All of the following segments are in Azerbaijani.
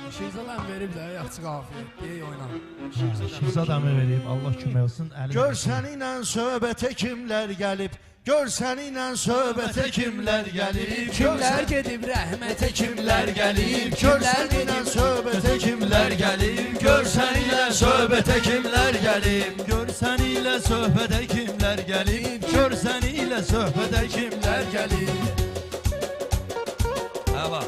Şehzadəm verib də yaxşı qafiyə. Deyək oyna. Şehzadəm verib, Allah kömək olsun. Gör səninlə söhbətə kimlər gəlib, gör səninlə söhbətə kimlər gəlib, Kimlər gedib rəhmətə, kimlər gəlib, gör səninlə söhbətə kimlər gəlib, gör səninlə söhbətə kimlər gəlib, Gör səni ilə söhbətə kimlər gəlib, Gör səni ilə söhbətə kimlər gəlib. Həva.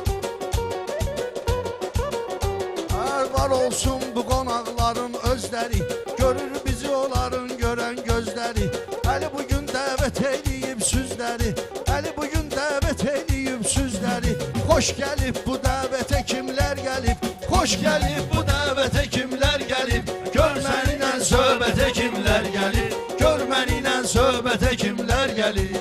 Var olsun bu qonaqların özləri, görür bizi onların görən gözləri. Əli bugün dəvət eləyib süzləri, Əli bugün dəvət eləyib süzləri. Xoş gəlib bu dəvətə kimlər gəlib, xoş gəlib bu dəvətə kimlər gəlib, gör mənimlə söhbətə kimlər gəlib, gör mənimlə söhbətə kimlər gəlib.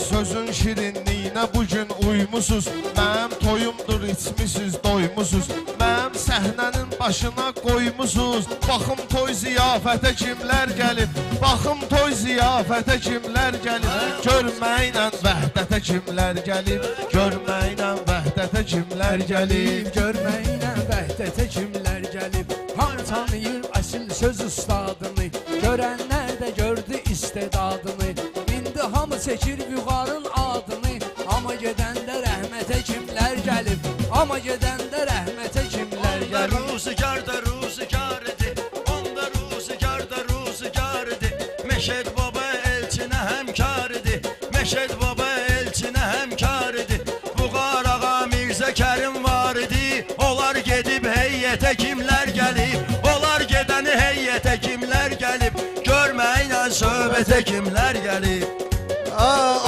Sözün şirinliyinə bugün uymusuz, mənim toyumdur içmisiniz, doymusuz, mənim səhnənin başına qoymusuz. Baxım toy ziyafətə kimlər gəlib, baxım toy ziyafətə kimlər gəlib, görməklə vəhdətə kimlər gəlib, görməklə vəhdətə kimlər gəlib, Görməklə vəhdətə kimlər gəlib. Hamı tanıyır əsl söz ustadını, görənlər də gördü istedadını. İndi hamı çəkir vüqarın adını, amma gedəndə rəhmətə kimlər gəlib, amma gedəndə rəhmətə kimlər gəlib. Ruzigar da ruzigar idi, onda ruzigar da ruzigar idi. Məşəd baba elçinə həmkar idi, Məşəd baba elçinə həmkar idi. Vüqar ağa Mirzə Kərim var idi, onlar gedib heyətə kimlər gəlib, onlar gedəni heyətə kimlər gəlib, görməklə söhbətə kimlər gəlib.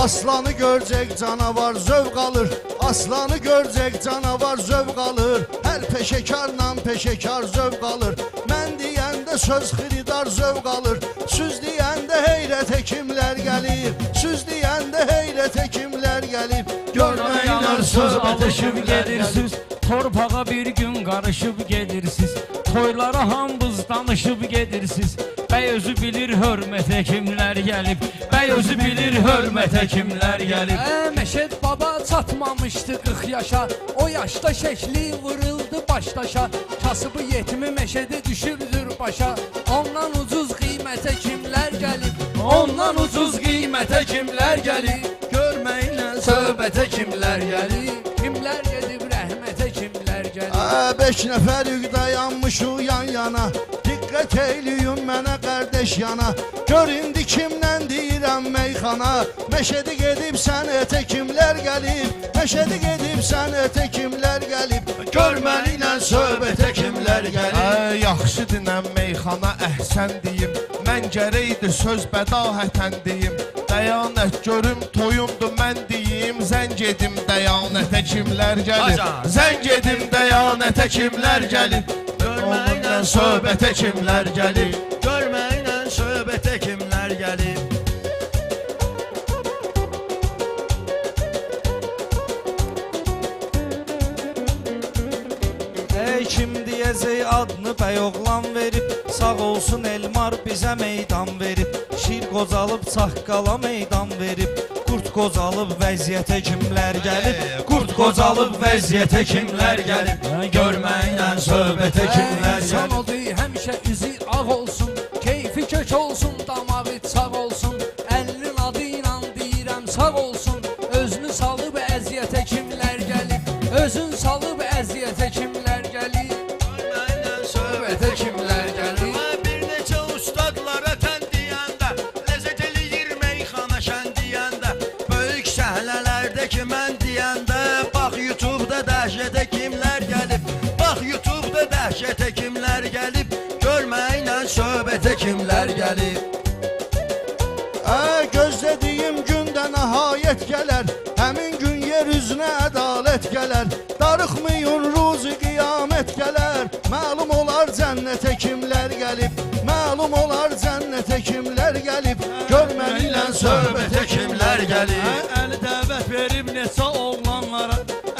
Aslanı görcək canavar zövq alır, aslanı görcək canavar zövq alır, hər peşəkarla peşəkar zövq alır. Mən deyəndə söz xiridar zövq alır, süz deyəndə heyrətə kimlər gəlir, süz deyəndə heyrətə kimlər gəlib, görməklə söhbətə kimlər gedirsiniz, torpağa bir gün qarışıb gedirsiniz, toylara hamınız danışıb gedirsiniz. Bəy özü bilir hörmətə kimlər gəlib, bəy özü bilir hörmətə kimlər gəlib. Məşəd baba çatmamışdı 40 yaşa, o yaşda şəkli vuruldu başdaşa. Kasıbı yetimi Məşədi düşürdür başa, ondan ucuz qiymətə kimlər gəlib, ondan ucuz qiymətə kimlər gəlib, görməklə söhbətə kimlər gəlib, kimlər gedib rəhmətə kimlər gəlib. 5 nəfərik dayanmışıq yan yana, diqqət eyləyin mənə qardeş yana, gör indi kimdən deyirəm meyxana, Məşədi gedib sənətə kimlər gəlib, Məşədi gedib sənətə kimlər gəlib, gör mənimlə söhbətə kimlər gəlib. Yaxşı dinəm meyxana əhsən deyim, mən gərəkdir söz bədahətən deyim, dəyanət görüm toyumdur mən deyim, zəng edim dəyanətə kimlər gəlib, zəng edim dəyanətə kimlər gəlib, görməklə söhbətə kimlər gəlib, Görməklə söhbətə kimlər gəlib. Kim deyəcək adını bəy oğlan verib, sağ olsun Elmar bizə meydan verib, şir qocalıb çaqqala meydan verib, qurt qocalıb vəziyyətə kimlər gəlib, qurt qocalıb vəziyyətə kimlər gəlib, görməklə söhbətə kimlər İnsan gəlib. oldu həmişə üzü ağ olsun, keyfi kök olsun, damağı çağ olsun, əlinin adı ilə deyirəm sağ olsun, özünü salıb əziyyətə kimlər gəlib, özün salıb əziyyətə kimlər gəlib, söhbətə kimlər gəlib. Bir neçə ustadlara tən deyəndə, ləzzət eləyir meyxana şən deyəndə, böyük səhnələrdəki mən deyəndə, bax YouTube'da dəhşətə kimlər gəlib, bax YouTube'da dəhşətə kimlər gəlib, görməklə söhbətə kimlər gəlib. Gözlədiyim gündə nəhayət gələr, həmin gün yer üzünə ədalət gələr, darıxmayın ruzi qiyamət gələr, məlum olar cənnətə kimlər gəlib, məlum olar cənnətə kimlər gəlib, görməklə söhbətə kimlər gəlib. Əli dəvət verib neçə oğlanlara,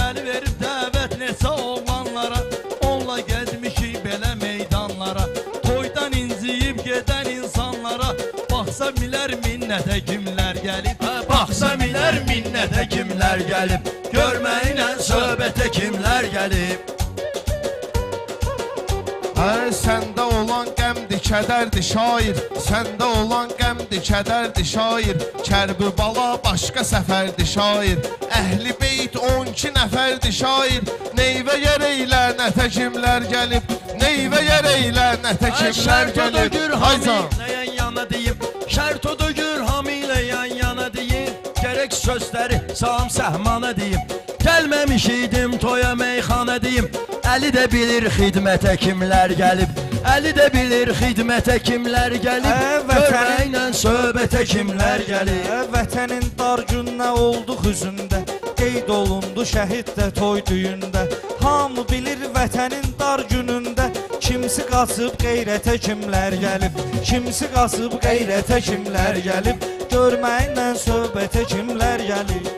əli verib dəvət neçə oğlanlara, onunla gəzmişik belə meydanlara, toydan inciyib gedən insanlara, baxsa bilər minnətə kimlər gəlib, bax Ağzəmilər minnətə kimlər gəlib, görməklə söhbətə kimlər gəlib. Səndə olan qəmdir, kədərdir şair. Səndə olan qəmdir, kədərdir şair. Kərbala başqa səfərdir şair. Əhli beyt 12 nəfərdir şair. Neyvə yerəylə nətə kimlər gəlib, neyvə yerəylə nətə kimlər gəlib. Hamiləyan yana deyim, şərt odur gür hamiləyan yana deyim. Gərək sözləri sağım səhmana deyim. Gəlməmiş idim toya meyxana deyim. Əli də bilir xidmətə kimlər gəlib, Əli də bilir xidmətə kimlər gəlib, görməklə söhbətə kimlər gəlib. Vətənin dar gününə olduq üzündə, qeyd olundu şəhid də toy düyündə. Hamı bilir vətənin dar günündə, kimsi qaçıb qeyrətə kimlər gəlib, kimsi qaçıb qeyrətə kimlər gəlib, görməklə söhbətə kimlər gəlib.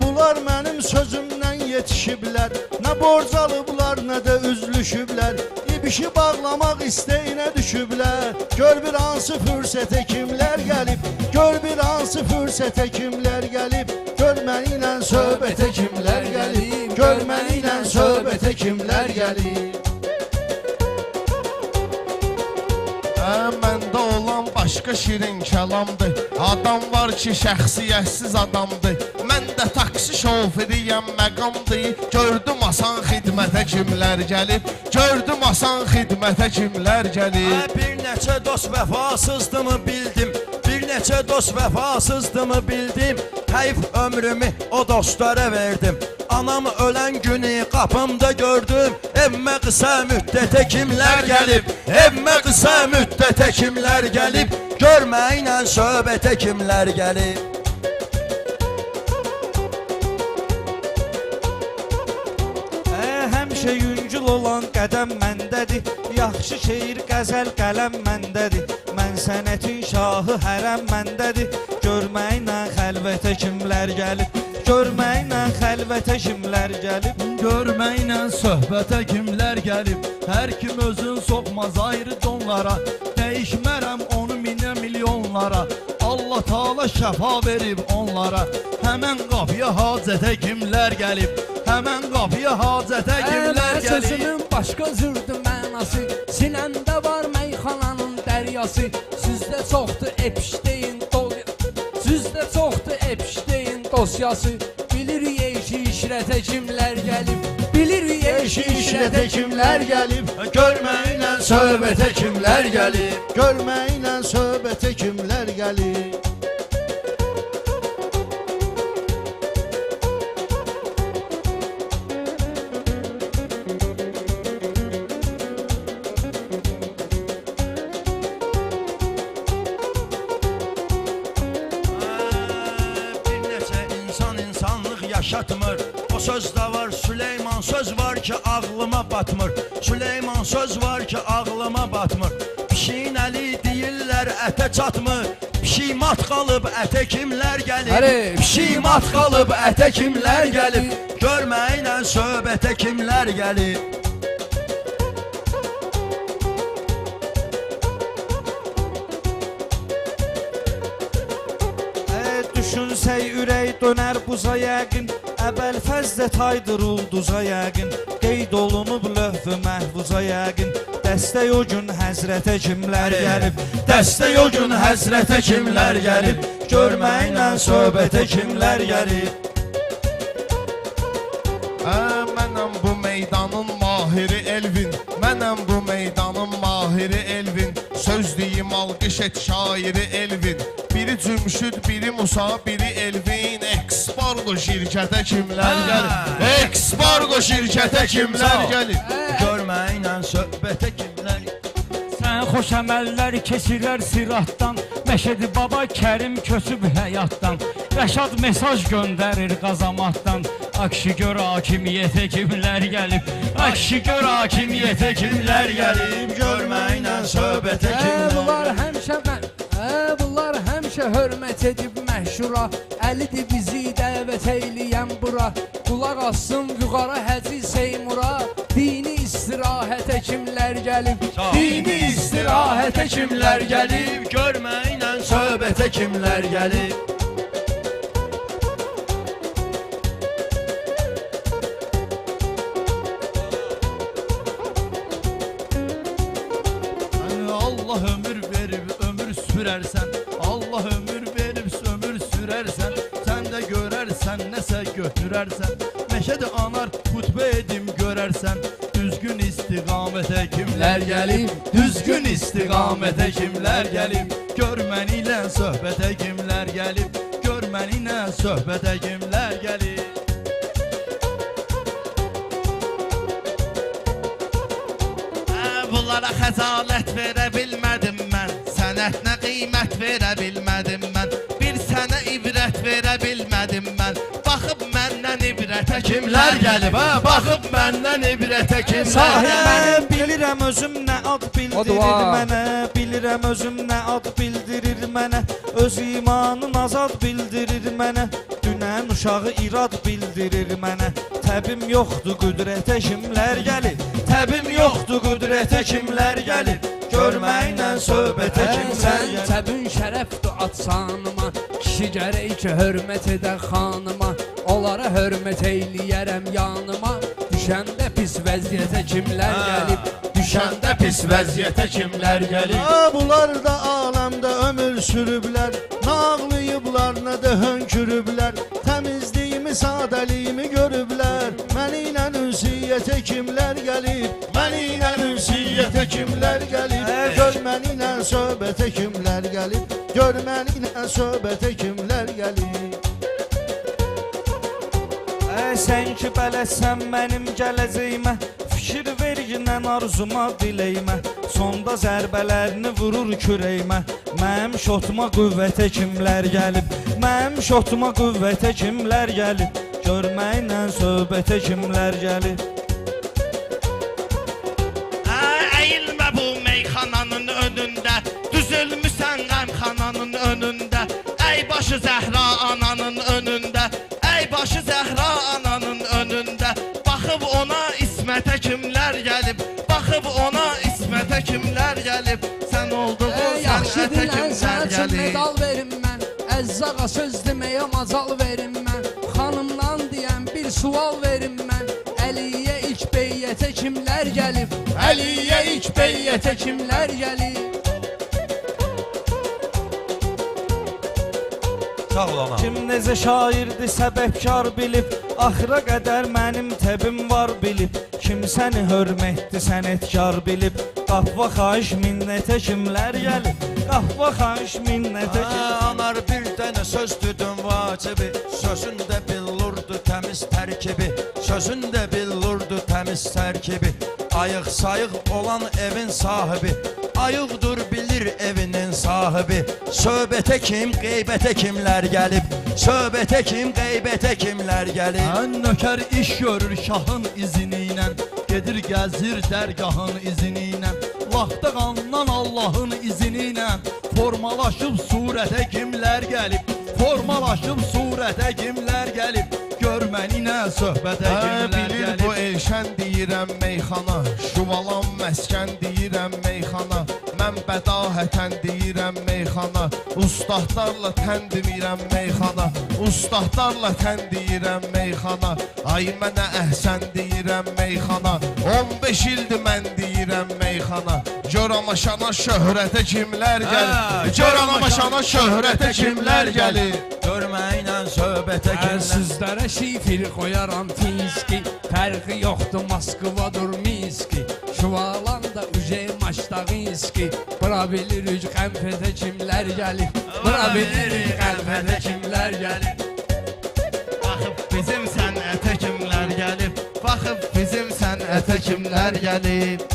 Bunlar mənim sözümdən yetişiblər, nə borc alıblar, nə də üzlüşüblər. İbişi bağlamaq istəyinə düşüblər. Gör bir hansı fürsətə kimlər gəlib, gör bir hansı fürsətə kimlər gəlib, görməklə söhbətə kimlər gəlib, görməklə söhbətə kimlər gəlib. Məndə olan başqa şirin kəlamdır. Adam var ki şəxsiyyətsiz adamdır. Mən də taksi şoferiyəm məqamdır. Gördüm asan xidmətə kimlər gəlib, gördüm asan xidmətə kimlər gəlib. Bir neçə dost vəfasızdımı bildim, bir neçə dost vəfasızdımı bildim. Həyf ömrümü o dostlara verdim. Anam ölən günü qapımda gördüm. Evmə qısa müddətə kimlər gəlib, evmə qısa müddətə kimlər gəlib, görməklə söhbətə kimlər gəlib. Həmişə yüngül olan qədəm məndədir, yaxşı şeir, qəzəl, qələm məndədir. Mən sənətin şahı hərəm məndədir, görməklə xəlvətə kimlər gəlib, görməklə xəlvətə kimlər gəlib. Görməklə söhbətə kimlər gəlib, hər kim özün soxmaz ayrı donlara. Dəyişmərəm onu minə milyonlara, Allah Taala şəfa verib onlara. Həmən qapıya hacətə kimlər gəlib, həmən qapıya hacətə kimlər gəlib. Sözümün başqa zürdü mənası, sinəmdə var meyxananın dəryası. Sizdə çoxdur Epstein sizdə çoxdur Epstein dosyası. Bilirik eşi işrətə kimlər gəlib, bilirik eşi işrətə kimlər gəlib, Görməklə söhbətə kimlər gəlib, görməklə söhbətə kimlər gəlib. Bir neçə insan insanlıq yaşatmır. O sözdə var Süleyman, söz var ki ağlıma batmır. Süleyman söz var ki ağlıma batmır. Pişiyin əli deyirlər ətə çatmır. Pişik mat qalıb ətə kimlər gəlib, Həli. pişik mat qalıb ətə kimlər gəlib, görməklə söhbətə kimlər gəlib. Düşünsək ürək dönər buza yəqin, əvvəl fəzlə taydır ulduza yəqin, qeyd olunub lövh-ü məhvuza yəqin. Dəstək o gün həzrətə kimlər gəlib, dəstək o gün həzrətə kimlər gəlib, görməklə söhbətə kimlər gəlib. Mənəm bu meydanın mahiri Elvin, mənəm bu meydanın mahiri Elvin. Söz deyim alqış et şairi Elvin. Biri Cümşüd, biri Musa, biri Elvin. Expargo şirkətə kimlər gəlib, Expargo şirkətə kimlər gəlib. Görməklə söhbətə kimlər gəlib. Sən xoş əməllər keçirər siratdan, Məşədi Baba Kərim köçüb həyatdan. Rəşad mesaj göndərir qazamatdan, Akşı gör hakimiyyətə kimlər gəlib, Akşı gör hakimiyyətə kimlər gəlib, Görməklə söhbətə kimlər bunlar gəlib. həmişə mən, bunlar həmişə Tamaşa hörmət edib məşhura, Əlidir bizi dəvət eyləyən bura. Qulaq assın vüqara Həci Seymura, dini istirahətə kimlər gəlib? Dini istirahətə kimlər gəlib? Görməklə söhbətə kimlər gəlib? Allah ömür verib ömür sürərsən, Allah ömür verib ömür sürərsən, sən də görərsən nəsə götürərsən. Məşədi anar xutbə edim görərsən, düzgün istiqamətə kimlər gəlib? Düzgün istiqamətə kimlər gəlib? Gör məni ilə söhbətə kimlər gəlib? Gör məni ilə söhbətə kimlər gəlib? Bunlara xəcalət verə bilmədim mən, sənətinə qiymət verə bilmədim mən, bir sənə ibrət verə bilmədim mən. Baxıb məndən ibrətə kimlər gəlib, hə? Baxıb məndən ibrətə kimlər gəlib? Bilirəm özüm nə ad bildirir mənə, bilirəm özüm nə ad bildirir mənə, öz imanın azad bildirir mənə, dünən uşağı irad bildirir mənə. Təbim yoxdur qüdrətə kimlər gəlib? Təbim yoxdur qüdrətə kimlər gəlib? Görməklə söhbətə kimlər Sən gəlib? təbün şərəfdir atsanıma, kişi gərək ki hörmət edə xanıma, onlara hörmət eyləyərəm yanıma. Düşəndə pis vəziyyətə kimlər gəlib? Düşəndə pis vəziyyətə kimlər gəlib? Bunlar da aləmdə ömür sürüblər, nə ağlayıblar, nə də hönkürüblər, təmizliyimi, sadəliyimi görüblər. Məni ilə ünsiyyətə kimlər gəlib? Məni ilə ünsiyyətə kimlər gəlib? Gör məni ilə söhbətə kimlər gəlib? Gör məni ilə söhbətə kimlər gəlib? Sən ki bələsən mənim gələcəyimə, fikir verginən arzuma, diləyimə, sonda zərbələrini vurur kürəyimə. Mənim şotuma qüvvətə kimlər gəlib? Mənim şotuma qüvvətə kimlər gəlib? Görməklə söhbətə kimlər gəlib? Əyilmə bu meyxananın önündə, düzülmüsən qəmxananın önündə, ey başı Zəhra ananın önündə, ey başı Zəhra ananın önündə. Baxıb ona İsmətə kimlər gəlib? Baxıb ona İsmətə kimlər gəlib? Sən olduğun Yaxşı sənətə dinlən, kimlər sənə üçün gəlib? medal verim mən, Əzzağa söz deməyə macal verim mən, xanımdan deyən bir sual verim mən. Əliyə ilk beyyətə kimlər gəlib? Əliyə ilk beyyətə kimlər gəlib? Sağ ol ana. Kim necə şairdir səbəbkar bilib, axıra qədər mənim təbim var bilib. Kim səni hörmətdir sənətkar bilib, qahva xahiş minnətə kimlər gəlib? Qahva xahiş minnətə kimlər? Anar bir dənə söz düdün vacibi, sözündə billurdu təmiz tərkibi, sözündə billurdu təmiz tərkibi. Ayıq sayıq olan evin sahibi, ayıqdır bilir evinin sahibi. Söhbətə kim, qeybətə kimlər gəlib? Söhbətə kim, qeybətə kimlər gəlib? Ən nökər iş görür şahın izini ilə, gedir gəzir dərgahın izini ilə, vaxta qalınan Allahın izini ilə, formalaşıb surətə kimlər gəlib? Formalaşıb surətə kimlər gəlib? Gör məni nə söhbətə kimlər Bilir gəlib? bu elşən deyirəm meyxana, şuvalan məskən deyirəm meyxana, mən bədahətən deyirəm meyxana, ustadlarla tən demirəm meyxana, ustadlarla tən deyirəm meyxana, ay mənə əhsən deyirəm meyxana, 15 ildir mən deyirəm meyxana. Göramaşana şöhrətə kimlər gəlir? Göramaşana şöhrətə kimlər gəlir? Görməklə söhbətə kimlər? Sizlərə şifir qoyaram Finski, fərqi yoxdur Moskvadır Minski, Şuvalanda Uje Maştağinski, bura bilirik qənfətə kimlər gəlib? Bura bilirik qənfətə kimlər gəlib? Baxıb bizim sənətə kimlər gəlib? Baxıb bizim sənətə kimlər gəlib?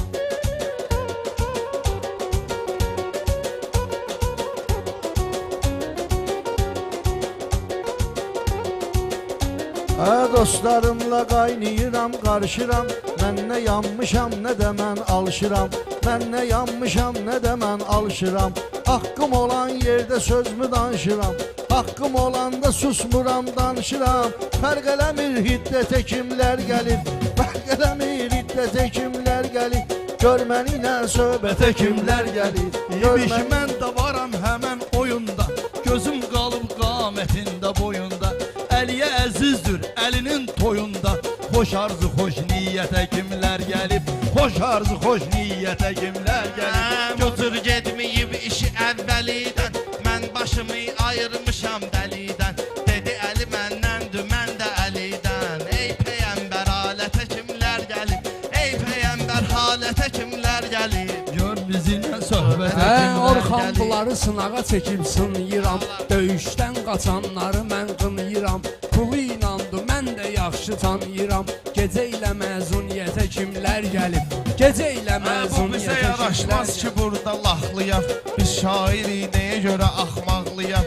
dostlarımla qaynayıram, qarışıram. Mən nə yanmışam, nə də mən alışıram. Mən nə yanmışam, nə də mən alışıram. Haqqım olan yerdə sözmü danışıram. Haqqım olanda susmuram, danışıram. Fərq eləmir hiddətə kimlər gəlib. Fərq eləmir hiddətə kimlər gəlib. Gör məni ilə söhbətə kimlər gəlib. Gör İbiş məni mən də varam həmən oyunda. Gözüm qalıb qamətində boyunda. Əliyə əzizdir əlinin toyunda. Xoş arzu, xoş niyyətə kimlər gəlib. Xoş arzu, xoş niyyətə kimlər gəlib. Götür getməyib işi əvvəlidən. Mən başımı ayırmışam dəlidən. Dedi Əli məndəndir, mən də Əlidən. Ey peyəmbər halətə kimlər gəlib. Ey peyəmbər halətə kimlər gəlib. Gör bizimlə söhbətə kimlər Orxan gəlib. bunları sınağa çəkib sınayıram. Döyüşdən qaçanları mən qınayıram. Pulu inandı, mən də yaxşı tanıyıram. Gecə ilə məzuniyyətə kimlər gəlib. Gecə ilə Bu bizə məzuniyyətə yaraşmaz kimlər ki gəlib. burada laxlayaq. Biz şairi nəyə görə axmaqlayaq.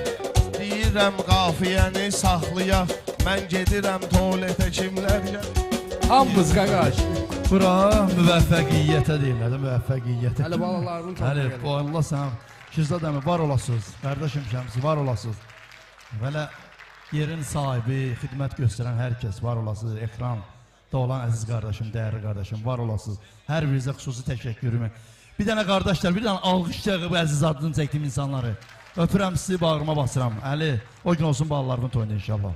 Deyirəm qafiyəni saxlayaq. Mən gedirəm tualetə kimlər gəlib. Hamımız qaqaş. Bura müvəffəqiyyətə deyirlər də, müvəffəqiyyətə. Hələ balalarının tadına Hələ gəlir. bu Allah sən Şirzad əmi var olasınız. Qardaşım Şəmsi var olasınız. Belə yerin sahibi, xidmət göstərən hər kəs var olasınız. Ekranda olan əziz qardaşım, dəyərli qardaşım var olasınız. Hər birinizə xüsusi təşəkkürümü. Bir dənə qardaşlar, bir dənə alqış çağıb əziz adını çəkdiyim insanları. Öpürəm sizi, bağrıma basıram. Əli, o gün olsun balalarımın toyunda inşallah.